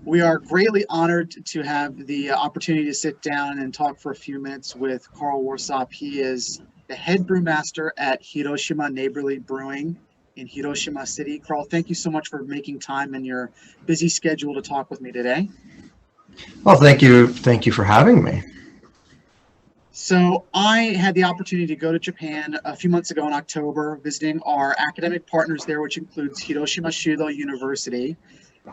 We are greatly honored to have the opportunity to sit down and talk for a few minutes with Karl Warsop. He is the head brewmaster at Hiroshima Neighborly Brewing in Hiroshima City. Karl, thank you so much for making time in your busy schedule to talk with me today. Well, thank you. Thank you for having me. So I had the opportunity to go to Japan a few months ago in October, visiting our academic partners there, which includes Hiroshima Shudo University.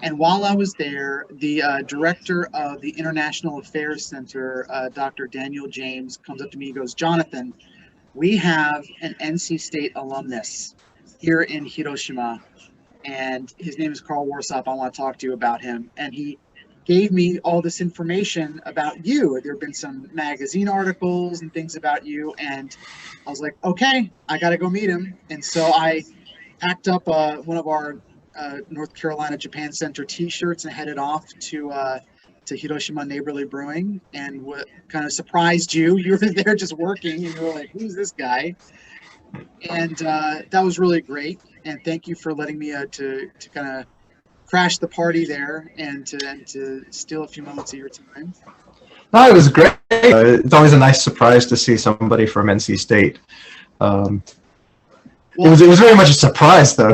And while I was there, the director of the International Affairs Center, Dr. Daniel James, comes up to me and goes, "Jonathan, we have an NC State alumnus here in Hiroshima, and his name is Karl Warsop. I want to talk to you about him." And he gave me all this information about you. There have been some magazine articles and things about you, and I was like, okay, I got to go meet him. And so I packed up one of our North Carolina Japan Center T-shirts and headed off to Hiroshima Neighborly Brewing, and what kind of surprised you. You were there just working, and you were like, "Who's this guy?" And that was really great. And thank you for letting me to kind of crash the party there and to steal a few moments of your time. No, it was great. It's always a nice surprise to see somebody from NC State. Well, it was very much a surprise, though.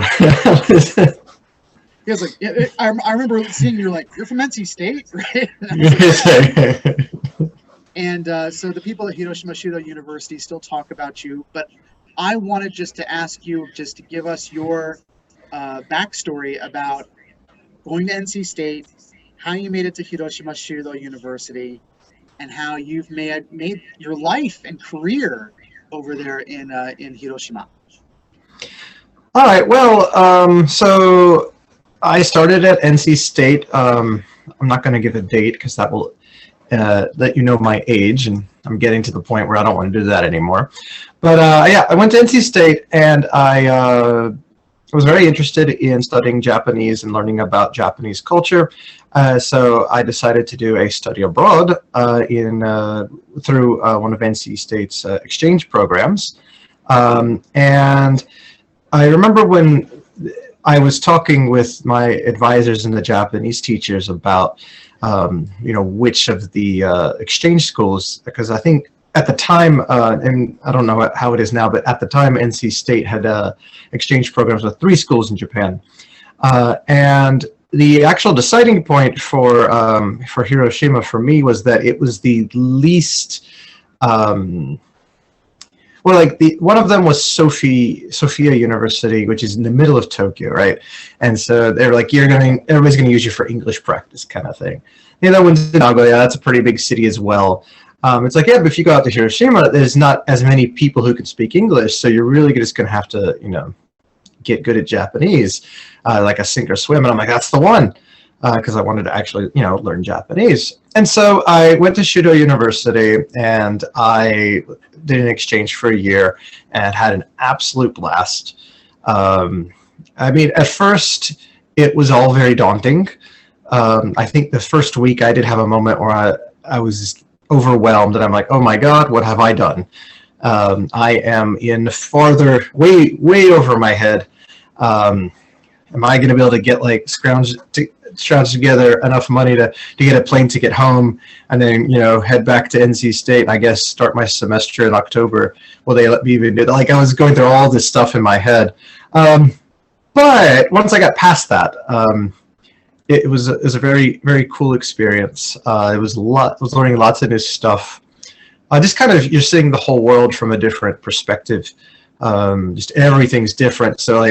He was like, I remember seeing you're like, "You're from NC State, right?" And so the people at Hiroshima Shudo University still talk about you, but I wanted just to ask you just to give us your backstory about going to NC State, how you made it to Hiroshima Shudo University, and how you've made your life and career over there in Hiroshima. All right. Well, so I started at NC State. I'm not going to give a date because that will let you know my age, and I'm getting to the point where I don't want to do that anymore. But yeah, I went to NC State, and I was very interested in studying Japanese and learning about Japanese culture. So I decided to do a study abroad through one of NC State's exchange programs. And I remember when I was talking with my advisors and the Japanese teachers about, which of the exchange schools, because I think at the time, and I don't know how it is now, but at the time, NC State had exchange programs with 3 schools in Japan. And the actual deciding point for Hiroshima for me was that it was the least, one of them was Sophia University, which is in the middle of Tokyo, right? And so they're like, everybody's going to use you for English practice kind of thing. The other one's in Nagoya. That's a pretty big city as well. It's like, yeah, but if you go out to Hiroshima, there's not as many people who can speak English, so you're really just going to have to, get good at Japanese, like a sink or swim. And I'm like, that's the one, because I wanted to actually, learn Japanese. And so I went to Shudo University, and I did an exchange for a year and had an absolute blast. At first, it was all very daunting. I think the first week I did have a moment where I was just overwhelmed, and I'm like, oh my God, what have I done? I am in way over my head. Am I going to be able to get scrounge together enough money to get a plane ticket home, and then head back to NC State and I guess start my semester in October? Will they let me even do that? I was going through all this stuff in my head. But once I got past that, it was a very, very cool experience. I was learning lots of new stuff. Just kind of, you're seeing the whole world from a different perspective. Just everything's different. So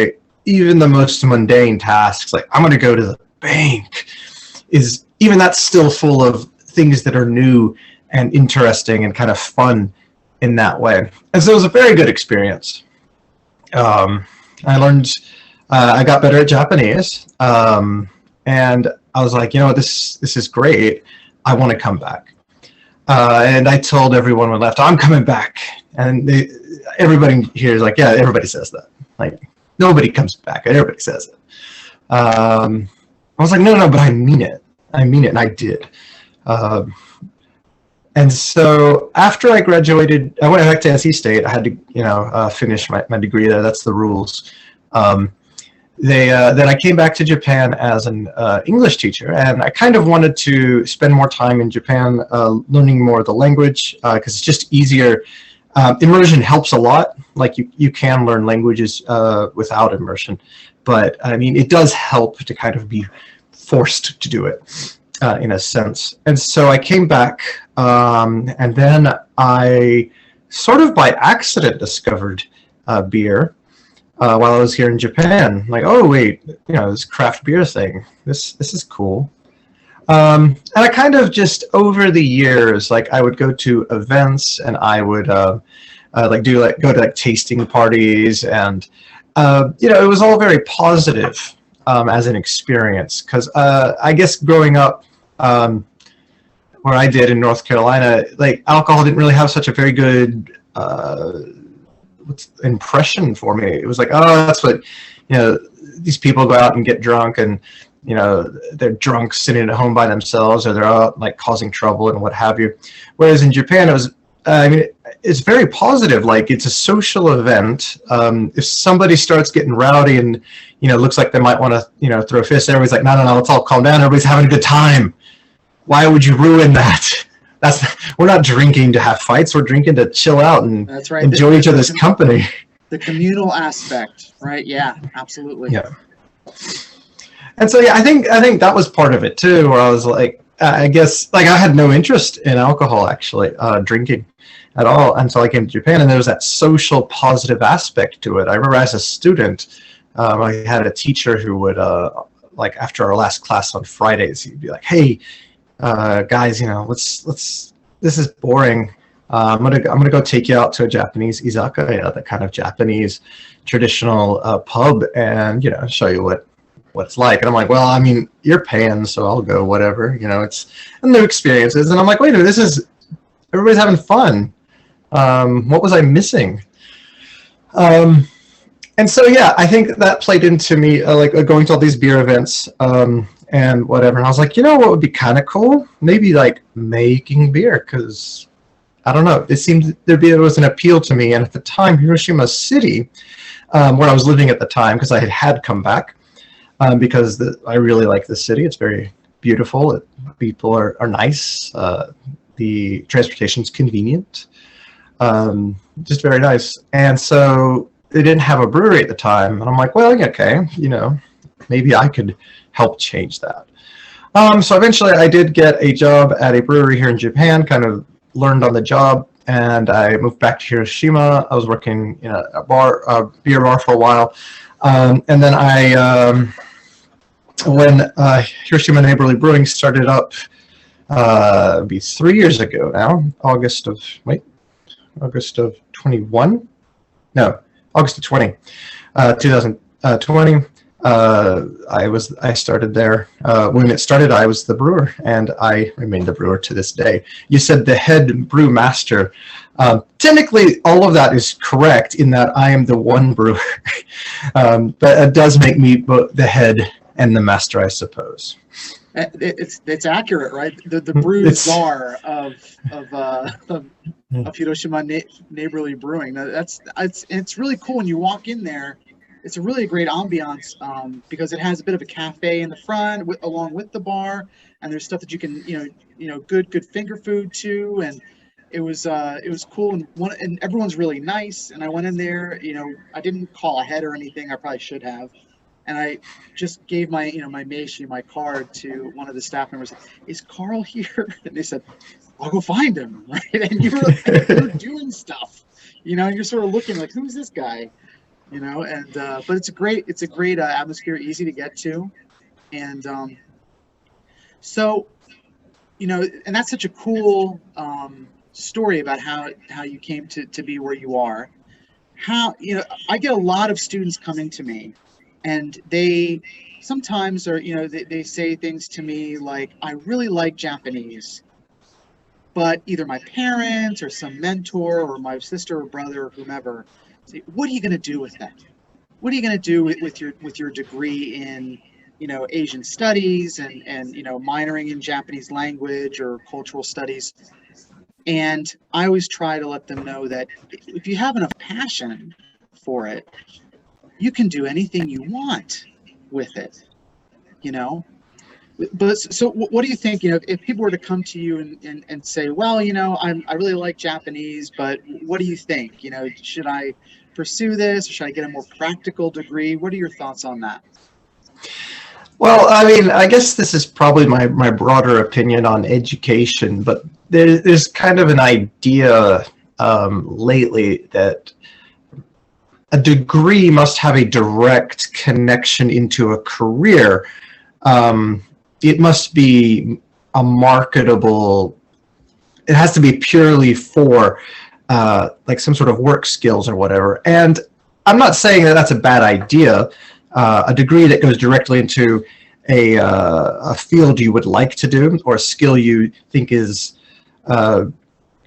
even the most mundane tasks, I'm going to go to the bank, that's still full of things that are new and interesting and kind of fun in that way. And so it was a very good experience. I learned, I got better at Japanese. And I was like, this is great. I want to come back. And I told everyone when I left, I'm coming back. And everybody here is like, yeah, everybody says that. Nobody comes back. Everybody says it. I was like, no, but I mean it. And I did. And so after I graduated, I went back to NC State. I had to, finish my degree there. That's the rules. then I came back to Japan as an English teacher, and I kind of wanted to spend more time in Japan learning more of the language because it's just easier. Immersion helps a lot. Like you can learn languages without immersion, but I mean, it does help to kind of be forced to do it in a sense. And so I came back, and then I sort of by accident discovered beer while I was here in Japan. Like, oh wait, this craft beer thing. This is cool. And I kind of just over the years, like I would go to events and I would go to tasting parties, and it was all very positive as an experience, because I guess growing up where I did in North Carolina, like alcohol didn't really have such a very good impression for me. It was like, oh, that's what these people go out and get drunk, and they're drunk sitting at home by themselves, or they're out like causing trouble and what have you. Whereas in Japan, it was, it's very positive. Like it's a social event. If somebody starts getting rowdy and, looks like they might want to, throw fists, everybody's like, no, let's all calm down. Everybody's having a good time. Why would you ruin that? We're not drinking to have fights. We're drinking to chill out and That's right. enjoy each other's company. The communal aspect, right? Yeah, absolutely. Yeah. And so, I think that was part of it too, where I was like, I guess, like I had no interest in alcohol, actually, drinking at all until I came to Japan, and there was that social positive aspect to it. I remember as a student, I had a teacher who would, like after our last class on Fridays, he'd be like, hey, guys, let's, this is boring. I'm gonna go take you out to a Japanese izakaya, the kind of Japanese traditional pub, and show you what it's like. And I'm like, well, I mean, you're paying, so I'll go, whatever. It's new experiences. And I'm like, wait a minute, everybody's having fun. What was I missing? And so, I think that played into me, like going to all these beer events and whatever. And I was like, what would be kind of cool? Maybe like making beer, because I don't know. It seemed there was an appeal to me. And at the time, Hiroshima City, where I was living at the time, because I had come back, because I really like the city. It's very beautiful. People are nice. The transportation's convenient. Just very nice. And so they didn't have a brewery at the time. And I'm like, well, okay, maybe I could help change that. So eventually I did get a job at a brewery here in Japan, kind of learned on the job, and I moved back to Hiroshima. I was working in a beer bar for a while. And then when Hiroshima Neighborly Brewing started up, it'd be 3 years ago now, August of 21? No, August of 2020. I started there. When it started, I was the brewer, and I remain the brewer to this day. You said the head brewmaster. Technically, all of that is correct in that I am the one brewer, but it does make me both the head and the master, I suppose. It's accurate, right? The brew czar of Hiroshima Neighborly Brewing. It's really cool when you walk in there. It's a really great ambiance because it has a bit of a cafe in the front along with the bar, and there's stuff that you can good finger food too, and it was cool, and everyone's really nice. And I went in there, I didn't call ahead or anything. I probably should have. And I just gave my meishi, my card, to one of the staff members. Is Karl here? And they said, I'll go find him, right? And you're doing stuff, and you're sort of looking like, who's this guy? And but it's a great atmosphere, easy to get to. And so, and that's such a cool story about how you came to be where you are. I get a lot of students coming to me, and they sometimes are, they say things to me like, I really like Japanese, but either my parents or some mentor or my sister or brother or whomever say, what are you going to do with that? What are you going to do with your degree in, Asian studies and minoring in Japanese language or cultural studies? And I always try to let them know that if you have enough passion for it, you can do anything you want with it, you know. But so what do you think, you know, if people were to come to you and say, well, you know, I really like Japanese, but what do you think? You know, should I pursue this, or should I get a more practical degree? What are your thoughts on that? Well, I mean, I guess this is probably my broader opinion on education, but there's kind of an idea lately that a degree must have a direct connection into a career. It must be a marketable, it has to be purely for like some sort of work skills or whatever. And I'm not saying that that's a bad idea. A degree that goes directly into a field you would like to do, or a skill you think is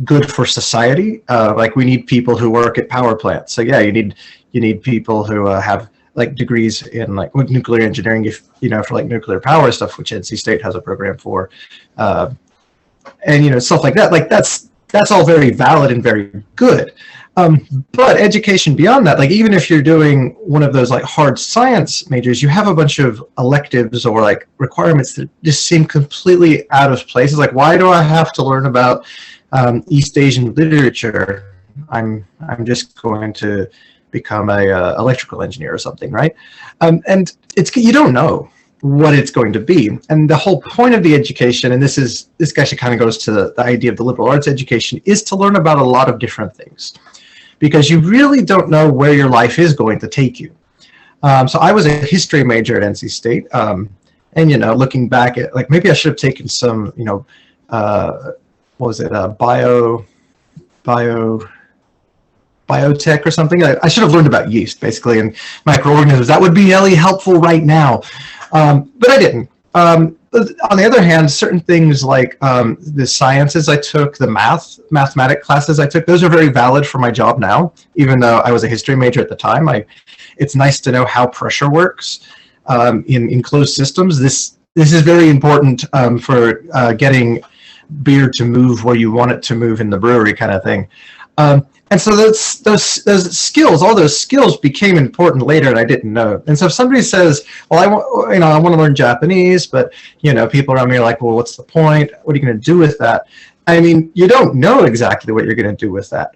good for society. Like we need people who work at power plants. So yeah, you need people who have like degrees in like nuclear engineering, if you know, for like nuclear power stuff, which NC State has a program for, and you know, stuff like that. Like that's all very valid and very good. But education beyond that, like even if you're doing one of those like hard science majors, you have a bunch of electives or like requirements that just seem completely out of place. It's like, why do I have to learn about East Asian literature? I'm just going to become a electrical engineer or something, right? And it's, you don't know what it's going to be. And the whole point of the education, and this actually kind of goes to the idea of the liberal arts education, is to learn about a lot of different things, because you really don't know where your life is going to take you. So I was a history major at NC State, and you know, looking back at like maybe I should have taken some, you know, what was it, biotech or something. I should have learned about yeast basically and microorganisms. That would be really helpful right now, but I didn't. On the other hand, certain things like the sciences I took, the mathematics classes I took, those are very valid for my job now, even though I was a history major at the time. It's nice to know how pressure works in closed systems. This is very important for getting beer to move where you want it to move in the brewery, kind of thing. And so those skills, all those skills became important later, and I didn't know. And so if somebody says, well, I want to learn Japanese, but you know, people around me are like, well, what's the point? What are you going to do with that? I mean, you don't know exactly what you're going to do with that,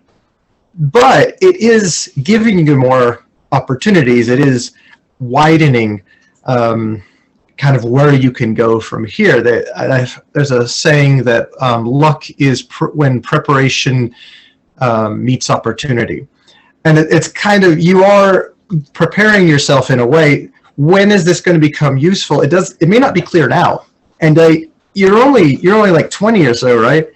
but it is giving you more opportunities. It is widening kind of where you can go from here. There's a saying that luck is when preparation meets opportunity, and it's kind of, you are preparing yourself in a way. When is this going to become useful? It may not be clear now, and you're only like 20 or so, right?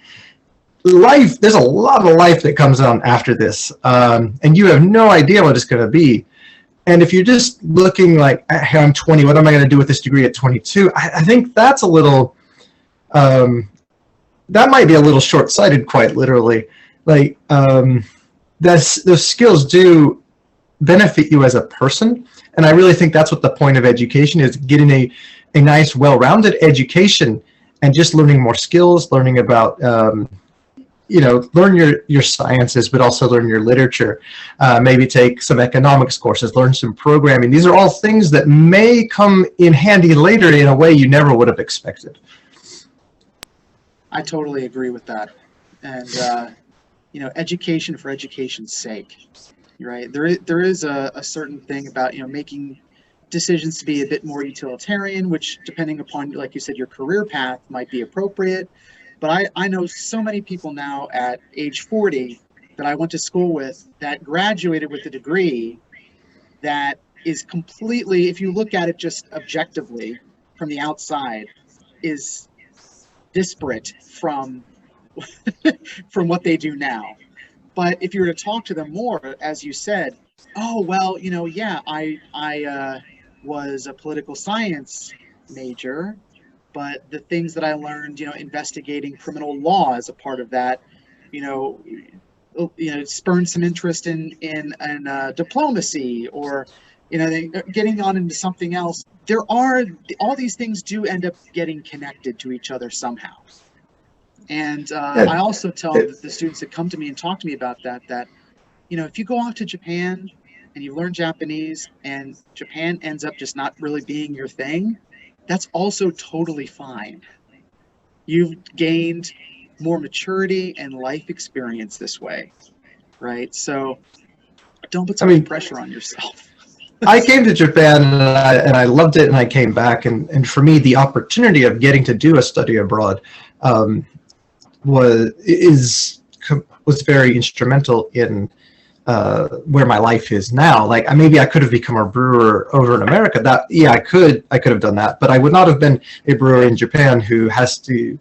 There's a lot of life that comes on after this, and you have no idea what it's going to be. And if you're just looking like, hey, I'm 20, what am I going to do with this degree at 22? I think that's a little, that might be a little short-sighted, quite literally. Like, those skills do benefit you as a person. And I really think that's what the point of education is, getting a nice, well-rounded education and just learning more skills, learning about, you know, learn your sciences, but also learn your literature, maybe take some economics courses, learn some programming. These are all things that may come in handy later in a way you never would have expected. I totally agree with that. And, you know, education for education's sake, right? There is a certain thing about, you know, making decisions to be a bit more utilitarian, which depending upon, like you said, your career path might be appropriate. But I know so many people now at age 40 that I went to school with that graduated with a degree that is completely, if you look at it just objectively from the outside, is disparate from what they do now. But if you were to talk to them more, as you said, oh, well, you know, yeah, I was a political science major, but the things that I learned, you know, investigating criminal law as a part of that, you know, spurned some interest in diplomacy, or, you know, getting on into something else. All these things do end up getting connected to each other somehow. And I also tell the students that come to me and talk to me about that, you know, if you go off to Japan, and you learn Japanese and Japan ends up just not really being your thing, that's also totally fine. You've gained more maturity and life experience this way, right? So don't put so much pressure on yourself. I came to Japan and I loved it, and I came back, and for me the opportunity of getting to do a study abroad was very instrumental in where my life is now. Like maybe I could have become a brewer over in America. I could have done that, but I would not have been a brewer in Japan who has to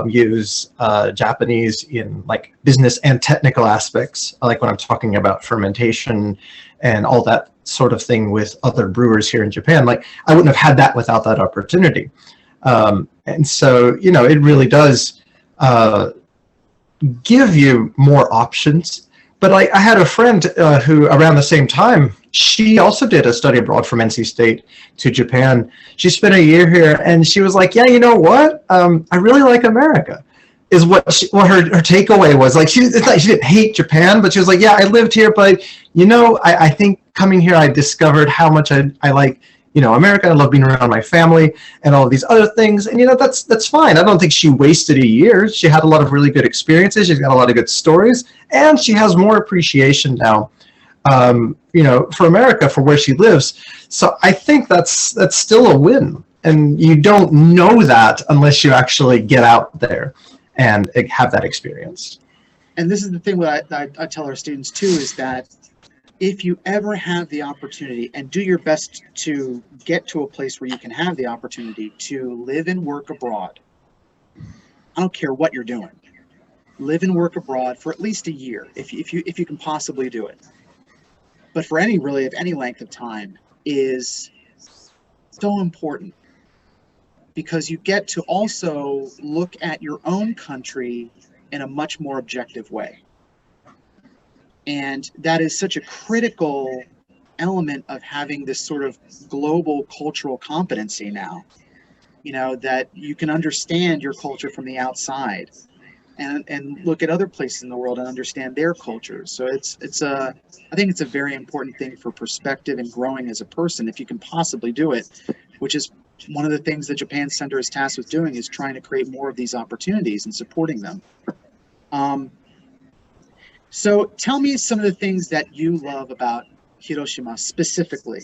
use Japanese in like business and technical aspects, like when I'm talking about fermentation and all that sort of thing with other brewers here in Japan. Like I wouldn't have had that without that opportunity. And so, you know, it really does give you more options. But I had a friend who around the same time, she also did a study abroad from NC State to Japan. She spent a year here, and she was like, yeah, you know what? I really like America, is what her takeaway was. Like, she didn't hate Japan, but she was like, yeah, I lived here, but, you know, I think coming here, I discovered how much I like, you know, America. I love being around my family and all of these other things. And, you know, that's fine. I don't think she wasted a year. She had a lot of really good experiences. She's got a lot of good stories, and she has more appreciation now, you know, for America, for where she lives. So I think that's still a win. And you don't know that unless you actually get out there and have that experience. And this is the thing that I tell our students too, is that if you ever have the opportunity, and do your best to get to a place where you can have the opportunity to live and work abroad, I don't care what you're doing, live and work abroad for at least a year, if you can possibly do it. But for any length of time, is so important, because you get to also look at your own country in a much more objective way. And that is such a critical element of having this sort of global cultural competency now, you know, that you can understand your culture from the outside and look at other places in the world and understand their cultures. So I think it's a very important thing for perspective and growing as a person, if you can possibly do it, which is one of the things that Japan Center is tasked with doing, is trying to create more of these opportunities and supporting them. So tell me some of the things that you love about Hiroshima specifically,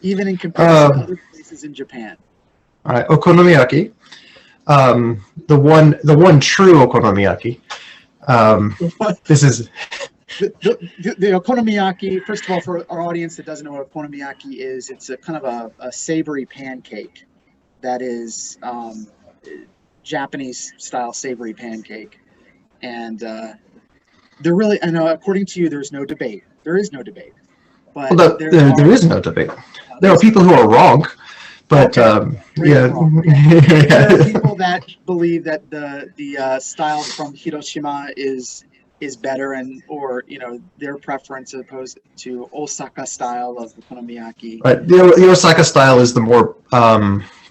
even in comparison to other places in Japan. All right, okonomiyaki. The one true okonomiyaki. This is the okonomiyaki. First of all, for our audience that doesn't know what okonomiyaki is, it's a kind of a savory pancake that is Japanese style savory pancake, and there really, I know, according to you, there's no debate. There is no debate. But well, there is no debate. There are people who are wrong, but yeah. Wrong. There are people that believe that the style from Hiroshima is better, and or, you know, their preference as opposed to Osaka style of okonomiyaki. Right. The Osaka style is the more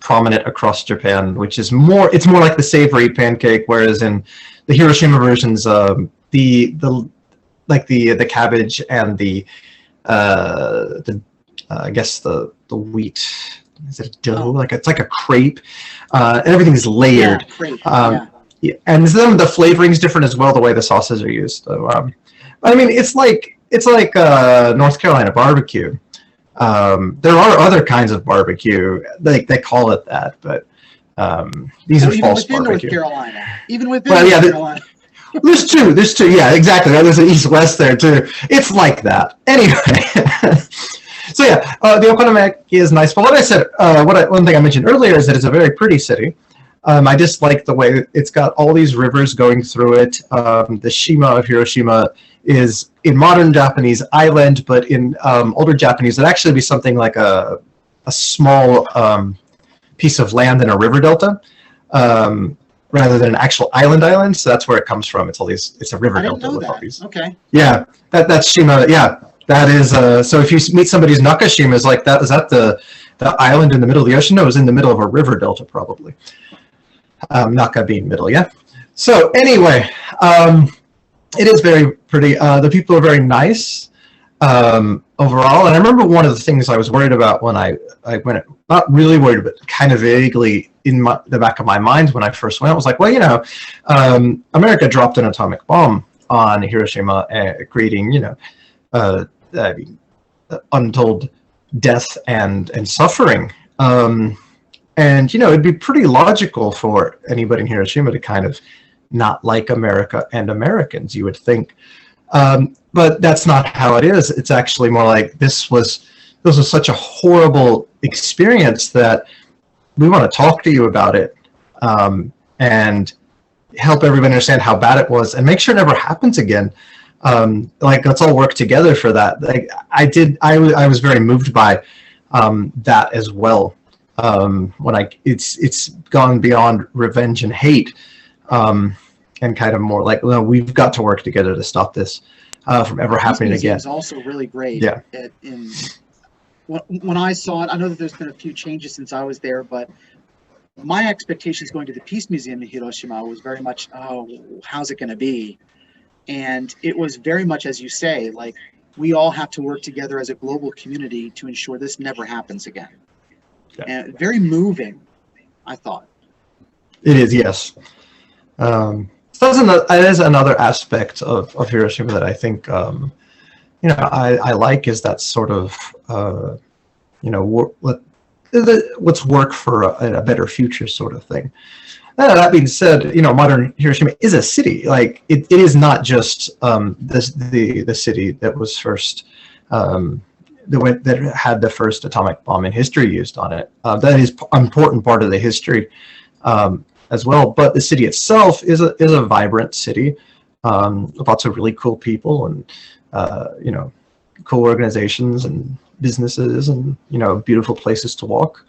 prominent across Japan, which is more. It's more like the savory pancake, whereas in the Hiroshima versions, the cabbage and the I guess the wheat, is it a dough? Like it's like a crepe, and everything is layered. Yeah, crepe. Yeah, and some of the flavorings different as well, the way the sauces are used. So I mean, it's like North Carolina barbecue. There are other kinds of barbecue, they call it that, but these are false barbecue. North Carolina, even within North Carolina. There's two. Yeah, exactly. There's an east-west there too. It's like that. Anyway, so yeah, the okonomiyaki is nice. But what I said, one thing I mentioned earlier is that it's a very pretty city. I just like the way it's got all these rivers going through it. The Shima of Hiroshima is in modern Japanese island, but in older Japanese, it'd actually be something like a small piece of land in a river delta. Rather than an actual island, so that's where it comes from. It's a river delta with all these. Okay. Yeah, that's Shima. Yeah, that is. So if you meet somebody's Nakashima, is like that. Is that the island in the middle of the ocean? No, it was in the middle of a river delta, probably. Naka being middle, yeah. So anyway, it is very pretty. The people are very nice. overall. And I remember one of the things I was worried about when I went, not really worried, but kind of vaguely in the back of my mind when I first went, was like, well, you know, America dropped an atomic bomb on Hiroshima, creating, you know, I mean, untold death and suffering. And, you know, it'd be pretty logical for anybody in Hiroshima to kind of not like America and Americans, you would think. But that's not how it is. It's actually more like this was such a horrible experience that we want to talk to you about it, and help everybody understand how bad it was and make sure it never happens again. Like, let's all work together for that. Like I was very moved by that as well. When it's gone beyond revenge and hate, and kind of more like, no, we've got to work together to stop this from ever happening again. It's also really great. Yeah. When I saw it, I know that there's been a few changes since I was there, but my expectations going to the Peace Museum in Hiroshima was very much, oh, how's it going to be? And it was very much, as you say, like, we all have to work together as a global community to ensure this never happens again. Yeah. And very moving, I thought. It is, yes. So that is another aspect of Hiroshima that I think, you know, I like, is that sort of, you know, let's work for a better future sort of thing. That being said, you know, modern Hiroshima is a city. Like, it is not just the city that was first, that had the first atomic bomb in history used on it. That is an important part of the history as well. But the city itself is a vibrant city, lots of really cool people and you know, cool organizations and businesses and, you know, beautiful places to walk.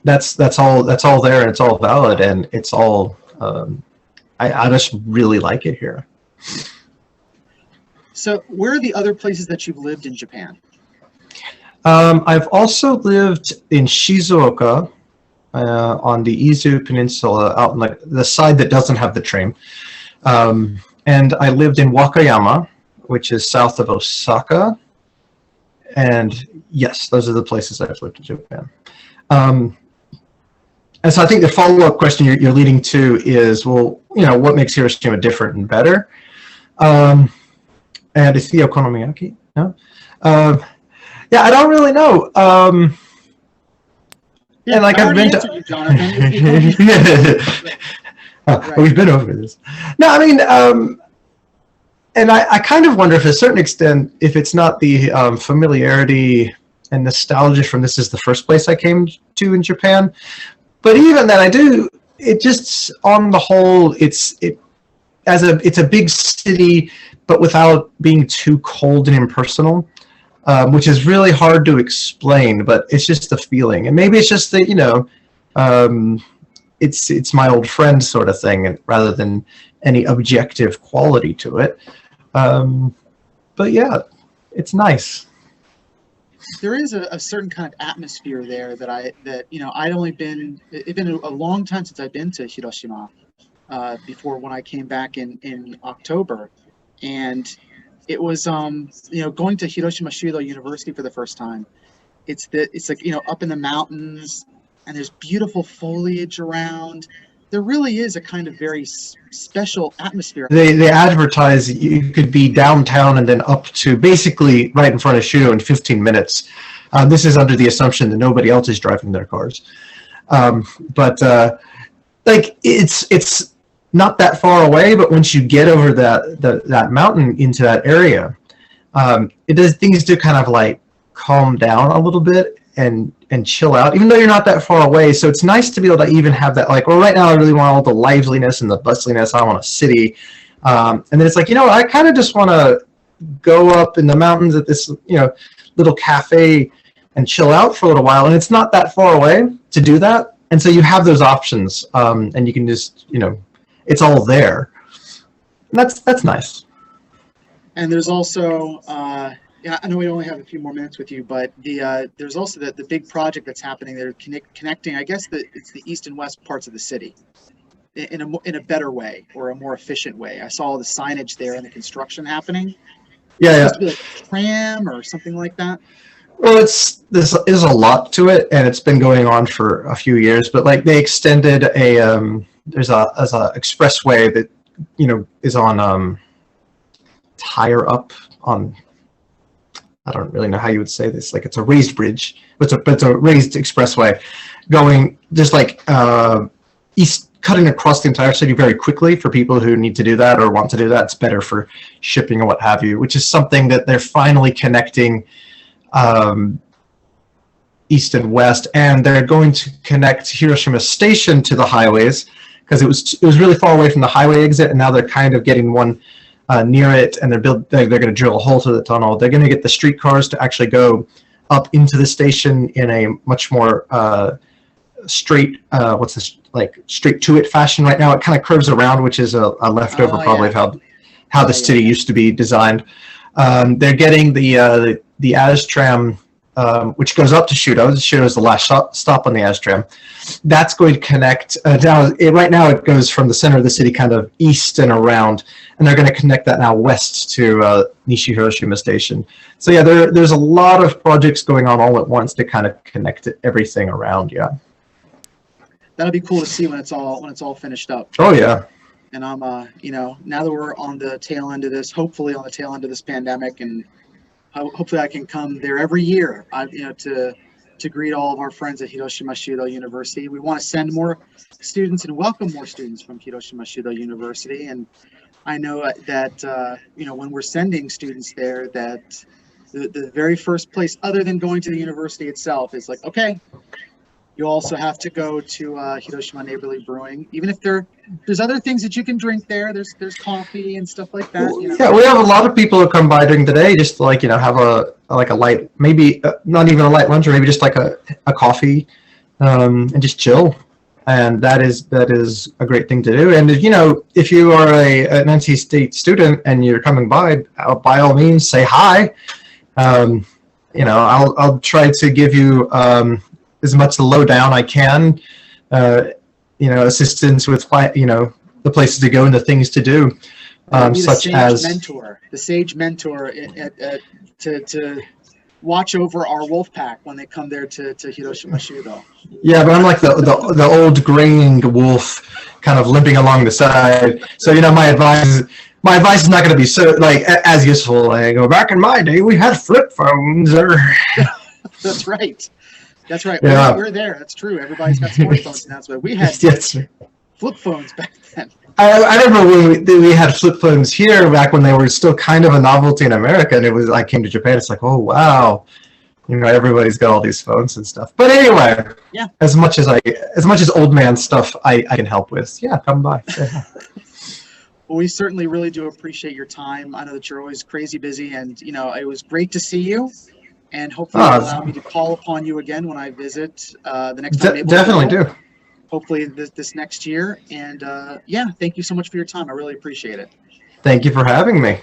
That's all there, and it's all valid, and it's all I just really like it here. So where are the other places that you've lived in Japan? I've also lived in Shizuoka, on the Izu Peninsula, out on the side that doesn't have the train. And I lived in Wakayama, which is south of Osaka. And yes, those are the places I've lived in Japan. And so I think the follow-up question you're leading to is, well, you know, what makes Hiroshima different and better? And it's the okonomiyaki. No? Yeah, I don't really know. Yeah, and like, I've been to you, Jonathan. Right. We've been over this. No, I mean, and I kind of wonder, if to a certain extent, if it's not the familiarity and nostalgia from this is the first place I came to in Japan. But even then, it just, on the whole, it's a big city, but without being too cold and impersonal, which is really hard to explain, but it's just the feeling. And maybe it's just that, you know, it's my old friend sort of thing, rather than any objective quality to it. But yeah, it's nice. There is a certain kind of atmosphere there that you know, it's been a long time since I've been to Hiroshima, before when I came back in October, and it was you know, going to Hiroshima Shudo University for the first time. It's like, you know, up in the mountains, and there's beautiful foliage around. There really is a kind of very special atmosphere. They advertise you could be downtown and then up to basically right in front of Shudo in 15 minutes. This is under the assumption that nobody else is driving their cars. But like, it's not that far away, but once you get over that mountain into that area, things do kind of like calm down a little bit and chill out, even though you're not that far away. So it's nice to be able to even have that, like, well, right now I really want all the liveliness and the bustliness. I want a city. And then it's like, you know, I kind of just want to go up in the mountains at this, you know, little cafe and chill out for a little while. And it's not that far away to do that. And so you have those options, and you can just, you know, it's all there. That's nice. And there's also, yeah, I know we only have a few more minutes with you, but there's also the big project that's happening there, connecting, I guess it's the east and west parts of the city in a better way, or a more efficient way. I saw all the signage there and the construction happening, Yeah, It's yeah. supposed to be like a tram or something like that. Well, this is a lot to it, and it's been going on for a few years. But like they extended there's a expressway that is on higher up on, I don't really know how you would say this. Like it's a raised bridge, but it's a raised expressway going just like east, cutting across the entire city very quickly for people who need to do that or want to do that. It's better for shipping or what have you, which is something that they're finally connecting east and west, and they're going to connect Hiroshima Station to the highways because it was really far away from the highway exit, and now they're kind of getting one near it, and they're going to drill a hole to the tunnel. They're going to get the streetcars to actually go up into the station in a much more straight, straight to it fashion. Right now, it kind of curves around, which is a leftover probably of how the city used to be designed. They're getting the ASTRAM, which goes up to Shudo. Shudo is the last stop on the ASTRAM. That's going to connect. Right now, it goes from the center of the city kind of east and around, and they're going to connect that now west to Nishi Hiroshima Station. So yeah, there's a lot of projects going on all at once to kind of connect everything around. Yeah, that'll be cool to see when it's all finished up. Oh yeah. And I'm now that we're on the tail end of this, hopefully on the tail end of this pandemic, and hopefully I can come there every year, to greet all of our friends at Hiroshima Shudo University. We want to send more students and welcome more students from Hiroshima Shudo University. And I know that, when we're sending students there, that the very first place, other than going to the university itself, is like, okay, you also have to go to Hiroshima Neighborly Brewing, even if there's other things that you can drink there. There's coffee and stuff like that. Yeah, we have a lot of people who come by during the day just to have a light, maybe not even a light lunch, or maybe just like a coffee, and just chill. And that is a great thing to do. And if you are an NC State student and you're coming by all means say hi. I'll try to give you as much the lowdown I can, assistance with, the places to go and the things to do, such as the sage mentor to watch over our wolf pack when they come there to Hiroshima Shudo. Yeah, but I'm like the old grained wolf, kind of limping along the side. So my advice is not going to be so as useful. I go, back in my day, we had flip phones. That's right. That's right. Yeah. We're there. That's true. Everybody's got smartphones now. So we had flip phones back then. I remember when we had flip phones here back when they were still kind of a novelty in America, and I came to Japan. It's like, oh wow, everybody's got all these phones and stuff. But anyway, yeah. As much as old man stuff I can help with, yeah, come by. Well, we certainly really do appreciate your time. I know that you're always crazy busy, and it was great to see you. And hopefully you'll allow me to call upon you again when I visit the next time. Definitely do. Hopefully this next year. And thank you so much for your time. I really appreciate it. Thank you for having me.